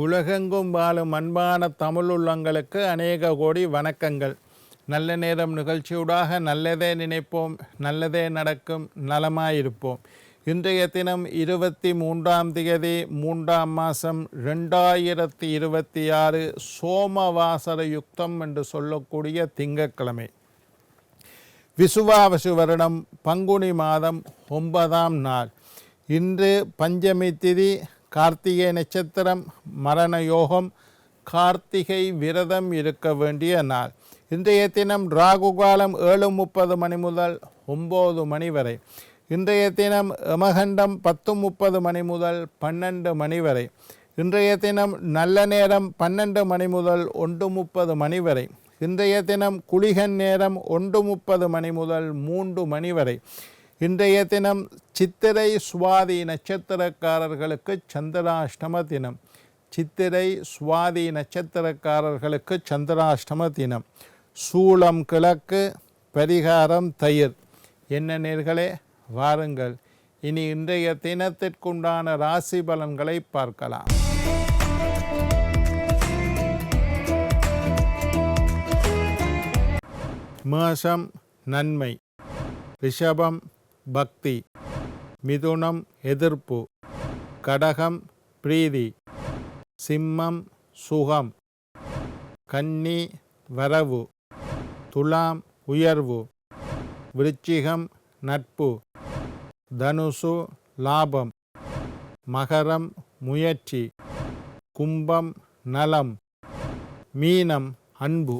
உலகெங்கும் வாழும் அன்பான தமிழுள்ளங்களுக்கு அநேக கோடி வணக்கங்கள். நல்ல நேரம் நிகழ்ச்சியூடாக நல்லதே நினைப்போம், நல்லதே நடக்கும், நலமாயிருப்போம். இன்றைய தினம் 23ஆம் தேதி 3ஆம் மாதம் 2026 சோமவாசர யுக்தம் என்று சொல்லக்கூடிய திங்கட்கிழமை. விசுவாவசு வருடம் பங்குனி மாதம் 9ஆம் நாள். இன்று பஞ்சமி திதி, கார்த்திகை நட்சத்திரம், மரண யோகம், கார்த்திகை விரதம் இருக்க வேண்டிய நாள். இன்றைய தினம் ராகு காலம் 7:30 மணி முதல் 9 மணி வரை. இன்றைய தினம் யமகண்டம் 10:30 மணி முதல் 12 மணி வரை. இன்றைய தினம் நல்ல நேரம் 12 மணி முதல் 1:30 மணி வரை. இன்றைய தினம் குளிகன் நேரம் 1:30 மணி முதல் 3 மணி வரை. இன்றைய தினம் சித்திரை சுவாதி நட்சத்திரக்காரர்களுக்கு சந்திராஷ்டம தினம். சித்திரை சுவாதி நட்சத்திரக்காரர்களுக்கு சந்திராஷ்டம தினம். சூளம் கிழக்கு, பரிகாரம் தயிர். என்ன நேர்களே, வாருங்கள் இனி இன்றைய தினத்திற்குண்டான ராசி பலன்களை பார்க்கலாம். மேஷம் நன்மை, ரிஷபம் பக்தி, மிதுனம் எதிர்ப்பு, கடகம் பிரீதி, சிம்மம் சுகம், கன்னி வரவு, துலாம் உயர்வு, விருச்சிகம் நட்பு, தனுசு லாபம், மகரம் முயற்சி, கும்பம் நலம், மீனம் அன்பு.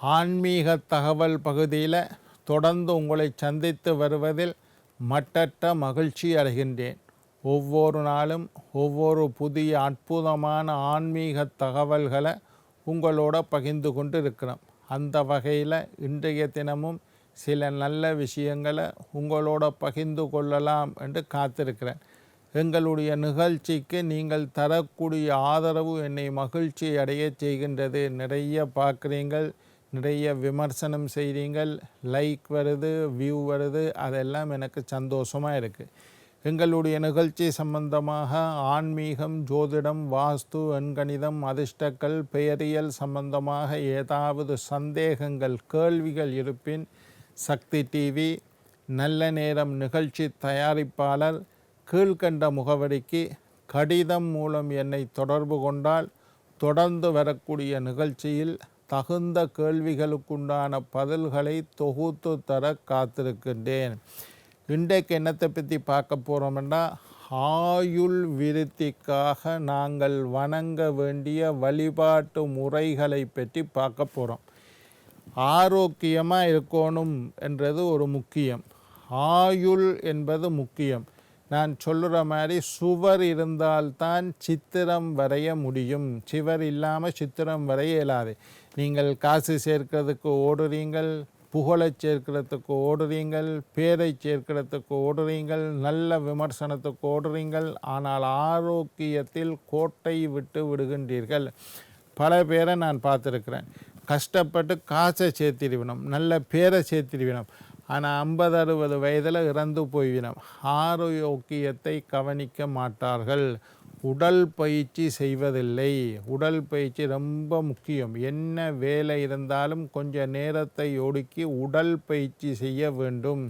ஆன்மீக தகவல் பகுதியில் தொடர்ந்து உங்களை சந்தித்து வருவதில் மட்டற்ற மகிழ்ச்சி அடைகின்றேன். ஒவ்வொரு நாளும் ஒவ்வொரு புதிய அற்புதமான ஆன்மீக தகவல்களை உங்களோட பகிர்ந்து கொண்டு இருக்கிறோம். அந்த வகையில் இன்றைய தினமும் சில நல்ல விஷயங்களை உங்களோட பகிர்ந்து கொள்ளலாம் என்று காத்திருக்கிறேன். எங்களுடைய நிகழ்ச்சிக்கு நீங்கள் தரக்கூடிய ஆதரவு என்னை மகிழ்ச்சி அடைய செய்கின்றது. நிறைய பார்க்குறீங்கள், நிறைய விமர்சனம் செய்கிறீங்கள், லைக் வருது, வியூ வருது, அதெல்லாம் எனக்கு சந்தோஷமாக இருக்குது. எங்களுடைய நிகழ்ச்சி சம்பந்தமாக ஆன்மீகம், ஜோதிடம், வாஸ்து, எண்கணிதம், அதிர்ஷ்டங்கள், பெயரியல் சம்பந்தமாக ஏதாவது சந்தேகங்கள், கேள்விகள் இருப்பின் சக்தி டிவி நல்ல நேரம் நிகழ்ச்சி தயாரிப்பாளர் கீழ்கண்ட முகவரிக்கு கடிதம் மூலம் என்னை தொடர்பு கொண்டால் தொடர்ந்து வரக்கூடிய நிகழ்ச்சியில் தகுந்த கேள்விகளுக்குண்டான பதில்களை தொகுத்து தர காத்திருக்கின்றேன். இன்றைக்கு என்னத்தை பற்றி பார்க்க போகிறோம்னா, ஆயுள் விருத்திக்காக நாங்கள் வணங்க வேண்டிய வழிபாட்டு முறைகளை பற்றி பார்க்க போகிறோம். ஆரோக்கியமாக இருக்கணும் என்றது ஒரு முக்கியம், ஆயுள் என்பது முக்கியம். நான் சொல்லுற மாதிரி சுவர் இருந்தால்தான் சித்திரம் வரைய முடியும், சுவர் இல்லாமல் சித்திரம் வரைய இயலாது. நீங்கள் காசு சேர்க்கிறதுக்கு ஓடுறீங்கள், புகழை சேர்க்கிறதுக்கு ஓடுறீங்கள், பேரை சேர்க்கிறதுக்கு ஓடுறீங்கள், நல்ல விமர்சனத்துக்கு ஓடுறீங்கள், ஆனால் ஆரோக்கியத்தில் கோட்டை விட்டு விடுகின்றீர்கள். பல பேரை நான் பார்த்துருக்கிறேன். கஷ்டப்பட்டு காசை சேர்த்திடுவினோம், நல்ல பேரை சேர்த்திடுவினோம், ஆனால் 50-60 வயதில் இறந்து போய்வினோம். ஆரோக்கியத்தை கவனிக்க மாட்டார்கள், உடல் பயிற்சி செய்வதில்லை. உடல் பயிற்சி ரொம்ப முக்கியம். என்ன வேலை இருந்தாலும் கொஞ்சம் நேரத்தை ஒதுக்கி உடல் பயிற்சி செய்ய வேண்டும்.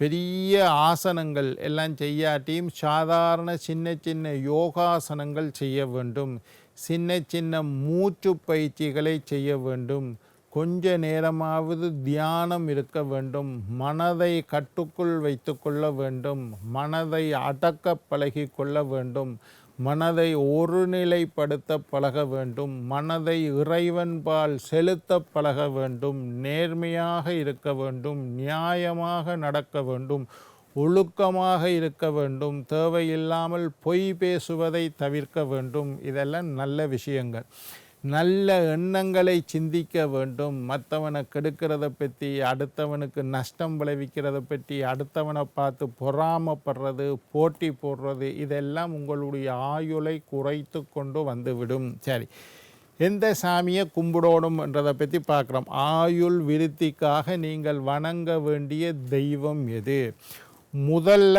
பெரிய ஆசனங்கள் எல்லாம் செய்யாட்டியும் சாதாரண சின்ன சின்ன யோகாசனங்கள் செய்ய வேண்டும். சின்ன சின்ன மூச்சு பயிற்சிகளை செய்ய வேண்டும். கொஞ்ச நேரமாவது தியானம் இருக்க வேண்டும். மனதை கட்டுக்குள் வைத்து கொள்ள வேண்டும். மனதை அடக்க பழகி கொள்ள வேண்டும். மனதை ஒருநிலைப்படுத்த பழக வேண்டும். மனதை இறைவன்பால் செலுத்த பழக வேண்டும். நேர்மையாக இருக்க வேண்டும். நியாயமாக நடக்க வேண்டும். ஒழுக்கமாக இருக்க வேண்டும். தேவையில்லாமல் பொய் பேசுவதை தவிர்க்க வேண்டும். இதெல்லாம் நல்ல விஷயங்கள். நல்ல எண்ணங்களை சிந்திக்க வேண்டும். மற்றவனை கெடுக்கிறத பற்றி, அடுத்தவனுக்கு நஷ்டம் விளைவிக்கிறத பற்றி, அடுத்தவனை பார்த்து பொறாமப்படுறது, போட்டி போடுறது, இதெல்லாம் உங்களுடைய ஆயுளை குறைத்து கொண்டு வந்துவிடும். சரி, எந்த சாமியை கும்பிடணும் என்றதை பற்றி பார்க்குறோம். ஆயுள் விருத்திக்காக நீங்கள் வணங்க வேண்டிய தெய்வம் எது? முதல்ல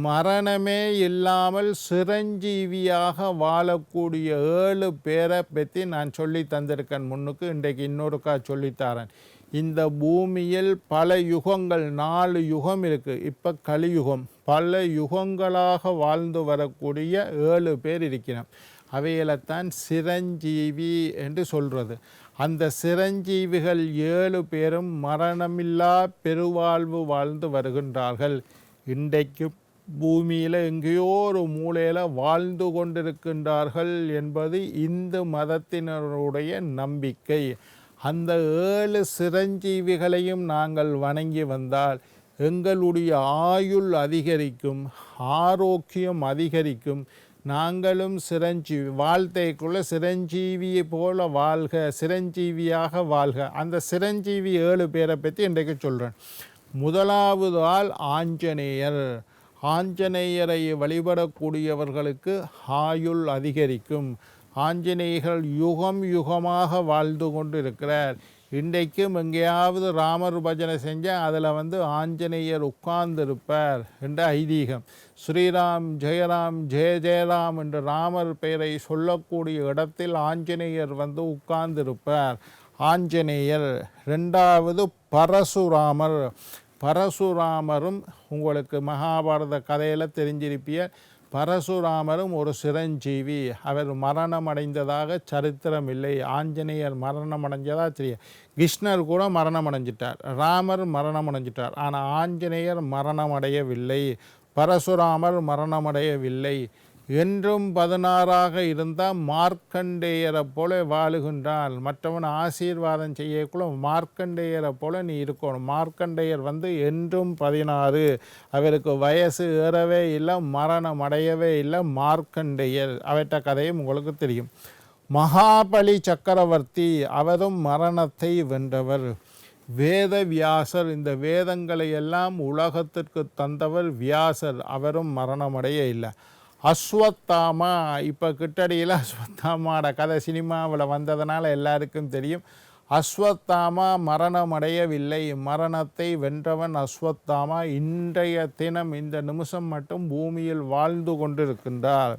மரணமே இல்லாமல் சிரஞ்சீவியாக வாழக்கூடிய 7 பேரை பற்றி நான் சொல்லி தந்திருக்கேன் முன்னுக்கு. இன்றைக்கு இன்னொருக்கா சொல்லித்தாரேன். இந்த பூமியில் பல யுகங்கள் 4 யுகம் இருக்குது. இப்போ கலியுகம். பல யுகங்களாக வாழ்ந்து வரக்கூடிய 7 பேர் இருக்கிறோம். அவையில்தான் சிரஞ்சீவி என்று சொல்கிறது. அந்த சிரஞ்சீவிகள் 7 பேரும் மரணமில்லா பெருவாழ்வு வாழ்ந்து வருகின்றார்கள். இன்றைக்கு பூமியில் எங்கேயோ ஒரு மூலையில் வாழ்ந்து கொண்டிருக்கின்றார்கள் என்பது இந்து மதத்தினருடைய நம்பிக்கை. அந்த 7 சிரஞ்சீவிகளையும் நாங்கள் வணங்கி வந்தால் எங்களுடைய ஆயுள் அதிகரிக்கும், ஆரோக்கியம் அதிகரிக்கும். நாங்களும் சிரஞ்சீவி வாழ்த்தைக்குள்ள சிரஞ்சீவியை போல வாழ்க, சிரஞ்சீவியாக வாழ்க. அந்த சிரஞ்சீவி 7 பேரை பற்றி இன்றைக்கு சொல்கிறேன். முதலாவது ஆள் ஆஞ்சநேயர். ஆஞ்சநேயரை வழிபடக்கூடியவர்களுக்கு ஆயுள் அதிகரிக்கும். ஆஞ்சநேயர்கள் யுகம் யுகமாக வாழ்ந்து கொண்டு இருக்கிறார். இன்றைக்கும் எங்கேயாவது ராமர் பஜனை செஞ்சால் அதில் ஆஞ்சநேயர் உட்கார்ந்திருப்பார் என்ற ஐதீகம். ஸ்ரீராம் ஜெயராம் ஜெய ஜெயராம் என்று ராமர் பெயரை சொல்லக்கூடிய இடத்தில் ஆஞ்சநேயர் உட்கார்ந்திருப்பார். ஆஞ்சநேயர். 2வது பரசுராமர். பரசுராமரும் உங்களுக்கு மகாபாரத கதையில் தெரிஞ்சிருப்பிய. பரசுராமரும் ஒரு சிரஞ்சீவி. அவர் மரணம் அடைந்ததாக சரித்திரம் இல்லை. ஆஞ்சநேயர் மரணம் அடைஞ்சதாக தெரியும். கிருஷ்ணர் கூட மரணம் அடைஞ்சிட்டார், ராமர் மரணம் அடைஞ்சிட்டார். ஆனால் ஆஞ்சநேயர் மரணம் அடையவில்லை, பரசுராமர் மரணமடையவில்லை. என்றும் 16ஆக இருந்தால் மார்க்கண்டேயரை போல வாழுகின்றான். மற்றவன் ஆசீர்வாதம் செய்யக்குள்ள மார்க்கண்டேயரை போல நீ இருக்கணும். மார்க்கண்டேயர் என்றும் 16. அவருக்கு வயசு ஏறவே இல்லை, மரணம் அடையவே இல்லை. மார்க்கண்டேயர். அவற்ற கதையும் உங்களுக்கு தெரியும். மகாபலி சக்கரவர்த்தி. அவரும் மரணத்தை வென்றவர். வேத வியாசர். இந்த வேதங்களை எல்லாம் உலகத்திற்கு தந்தவர் வியாசர். அவரும் மரணமடைய இல்லை. அஸ்வத்தாமா. இப்போ கிட்டடியில் அஸ்வத்தாமாவோட கதை சினிமாவில் வந்ததுனால எல்லாருக்கும் தெரியும். அஸ்வத்தாமா மரணம் அடையவில்லை, மரணத்தை வென்றவன் அஸ்வத்தாமா. இன்றைய தினம் இந்த நிமிஷம் மட்டும் பூமியில் வாழ்ந்து கொண்டிருக்கின்றார்.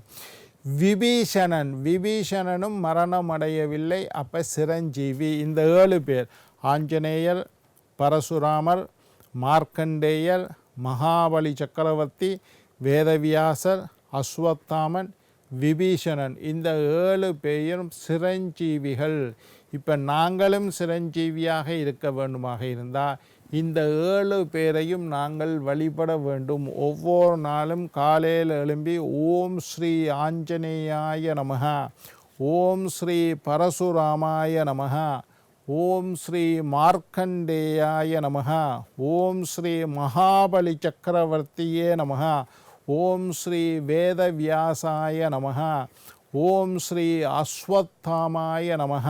விபீஷணன். விபீஷணனும் மரணம் அடையவில்லை, அப்போ சிரஞ்சீவி. இந்த 7 பேர் ஆஞ்சநேயர், பரசுராமர், மார்க்கண்டேயர், மகாபலி சக்கரவர்த்தி, வேதவியாசர், அஸ்வத்தாமன், விபீஷணன். இந்த 7 பேரும் சிரஞ்சீவிகள். இப்போ நாங்களும் சிரஞ்சீவியாக இருக்க வேண்டுமாக இருந்தால் இந்த 7 பேரையும் நாங்கள் வழிபட வேண்டும். ஒவ்வொரு நாளும் காலையில் எழும்பி ஓம் ஸ்ரீ ஆஞ்சநேயாய நமஹ, ஓம் ஸ்ரீ பரசுராமாய நமஹ, ஓம் ஸ்ரீ மார்க்கண்டேயாய நமஹ, ஓம் ஸ்ரீ மகாபலி சக்கரவர்த்தியே நமஹ, ஓம் ஸ்ரீ வேதவியாசாய நமஹ, ஓம் ஸ்ரீ அஸ்வத்தாமாய நமஹ,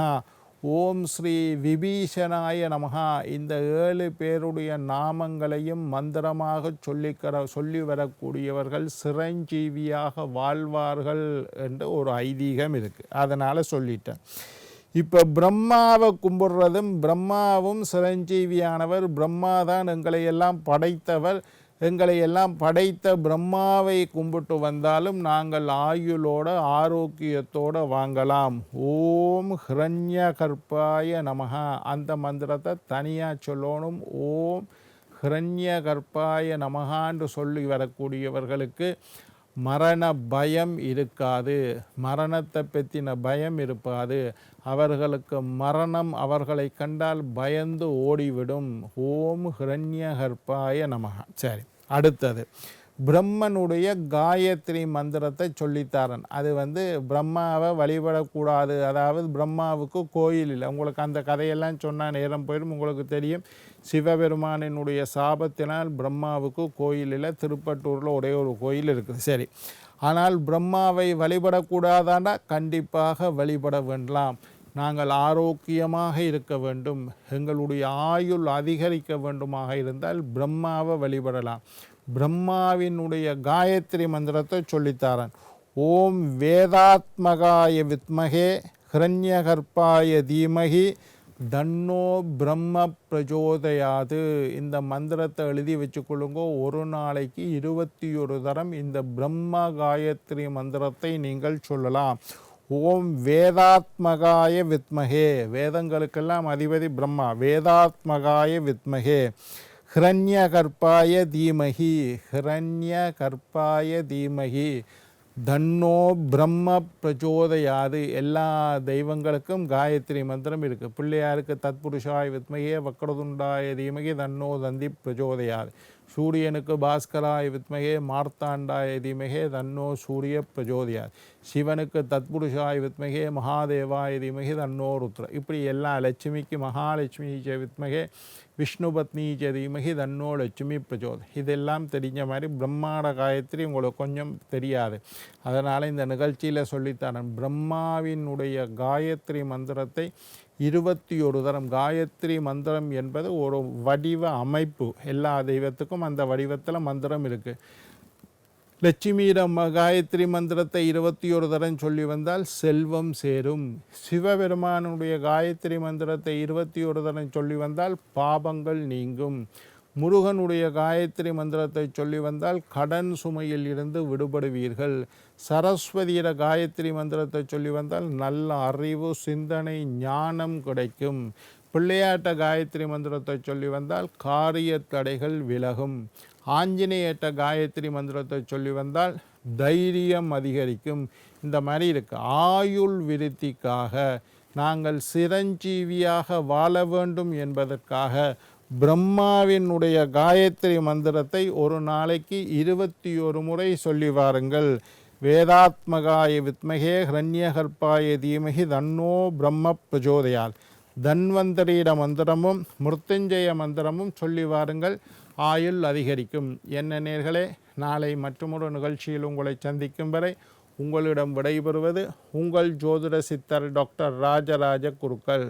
ஓம் ஸ்ரீ விபீஷணாய நமஹ. இந்த 7 பேருடைய நாமங்களையும் மந்திரமாக சொல்லி வரக்கூடியவர்கள் சிரஞ்சீவியாக வாழ்வார்கள் என்று ஒரு ஐதீகம் இருக்குது. அதனால் சொல்லிட்டேன். இப்போ பிரம்மாவை கும்பிடுறதும், பிரம்மாவும் சிரஞ்சீவியானவர். பிரம்மா தான் எங்களை எல்லாம் படைத்தவர். எங்களை எல்லாம் படைத்த பிரம்மாவை கும்பிட்டு வந்தாலும் நாங்கள் ஆயுளோட ஆரோக்கியத்தோடு வாங்கலாம். ஓம் ஹிரண்யகர்ப்பாய நமஹ. அந்த மந்திரத்தை தனியாக சொல்லணும். ஓம் ஹிரண்யகர்ப்பாய நமஹான்னு சொல்லி வரக்கூடியவர்களுக்கு மரண பயம் இருக்காது, மரணத்தை பற்றின பயம் இருக்காது. அவர்களுக்கு மரணம் அவர்களை கண்டால் பயந்து ஓடிவிடும். ஓம் ஹிரண்யகர்ப்பாய நமஹ. சரி, அடுத்தது பிரம்மனுடைய காயத்ரி மந்திரத்தை சொல்லித்தாரன். அது பிரம்மாவை வழிபடக்கூடாது. அதாவது பிரம்மாவுக்கு கோயில் இல்லை. உங்களுக்கு அந்த கதையெல்லாம் சொன்னால் நேரம் போயிடும். உங்களுக்கு தெரியும், சிவபெருமானினுடைய சாபத்தினால் பிரம்மாவுக்கு கோயில் இல்லை. திருப்பட்டூரில் ஒரே ஒரு கோயில் இருக்குது. சரி, ஆனால் பிரம்மாவை வழிபடக்கூடாதாண்டா கண்டிப்பாக வழிபட வேண்டாம். நாங்கள் ஆரோக்கியமாக இருக்க வேண்டும், எங்களுடைய ஆயுள் அதிகரிக்க வேண்டுமாக இருந்தால் பிரம்மாவை வழிபடலாம். பிரம்மாவினுடைய காயத்ரி மந்திரத்தை சொல்லித்தாரன். ஓம் வேதாத்மகாய வித்மகே ஹிரண்யகர்ப்பாய தீமகி தன்னோ பிரம்ம பிரஜோதயாது. இந்த மந்திரத்தை எழுதி வச்சுக்கொள்ளுங்க. ஒரு நாளைக்கு 21 தரம் இந்த பிரம்ம காயத்ரி மந்திரத்தை நீங்கள் சொல்லலாம். ஓம் வேதாத்மகாய வித்மகே, வேதங்களுக்கெல்லாம் அதிபதி பிரம்மா, வேதாத்மகாய வித்மகே ஹிரண்யகர்ப்பாய தீமகி, ஹிரண்யகர்ப்பாய தீமகி தன்னோ பிரம்ம பிரச்சோதயாது. எல்லா தெய்வங்களுக்கும் காயத்ரி மந்திரம் இருக்குது. பிள்ளையாருக்கு தத்புருஷாய வித்மகே வக்ரதுண்டாய தீமகி தன்னோ தந்தி பிரச்சோதயாது. சூரியனுக்கு பாஸ்கராய வித்மகே மார்த்தாண்டாய தீமகே தன்னோ சூரிய பிரச்சோதயாது. சிவனுக்கு தத்புருஷாய வித்மகே மகாதேவாய தீமகி தன்னோ ருத்ர. இப்படி எல்லா லட்சுமிக்கு மகாலட்சுமி வித்மகே விஷ்ணு பத்னி தீமகி தன்னோ லட்சுமி பிரச்சோத. இதெல்லாம் தெரிஞ்ச மாதிரி பிரம்மாண்ட காயத்ரி உங்களுக்கு கொஞ்சம் தெரியாது. அதனால் இந்த நிகழ்ச்சியில் சொல்லித்தரேன். பிரம்மாவினுடைய காயத்ரி மந்திரத்தை 21 தரம். காயத்ரி மந்திரம் என்பது ஒரு வடிவ அமைப்பு. எல்லா தெய்வத்துக்கும் அந்த வடிவத்தில் மந்திரம் இருக்குது. லட்சுமியிடம் காயத்ரி மந்திரத்தை 21 தரம் சொல்லி வந்தால் செல்வம் சேரும். சிவபெருமானுடைய காயத்ரி மந்திரத்தை 21 தரம் சொல்லி வந்தால் பாபங்கள் நீங்கும். முருகனுடைய காயத்ரி மந்திரத்தை சொல்லி வந்தால் கடன் சுமையில் இருந்து விடுபடுவீர்கள். சரஸ்வதியிட காயத்ரி மந்திரத்தை சொல்லி வந்தால் நல்ல அறிவு, சிந்தனை, ஞானம் கிடைக்கும். பிள்ளையாட்ட காயத்ரி மந்திரத்தை சொல்லி வந்தால் காரிய தடைகள் விலகும். ஆஞ்சநேயட்ட காயத்ரி மந்திரத்தை சொல்லி வந்தால் தைரியம் அதிகரிக்கும். இந்த மாதிரி இருக்குது. ஆயுள் விருத்திக்காக, நாங்கள் சிரஞ்சீவியாக வாழ வேண்டும் என்பதற்காக பிரம்மாவினுடைய காயத்ரி மந்திரத்தை ஒரு நாளைக்கு 21 முறை சொல்லி வாருங்கள். வேதாத்மகாய வித்மகே ஹிரண்யகர்ப்பாய தீமகி தன்னோ பிரம்ம பிரச்சோதயாத். தன்வந்தரீட மந்திரமும் மிருத்யுஞ்சய மந்திரமும் சொல்லி வாருங்கள். ஆயுள் அதிகரிக்கும். என்ன நேர்களே, நாளை மற்றொரு நிகழ்ச்சியில் உங்களை சந்திக்கும் வரை உங்களிடம் விடைபெறுவது உங்கள் ஜோதிட சித்தர் டாக்டர் ராஜராஜ குருக்கள்.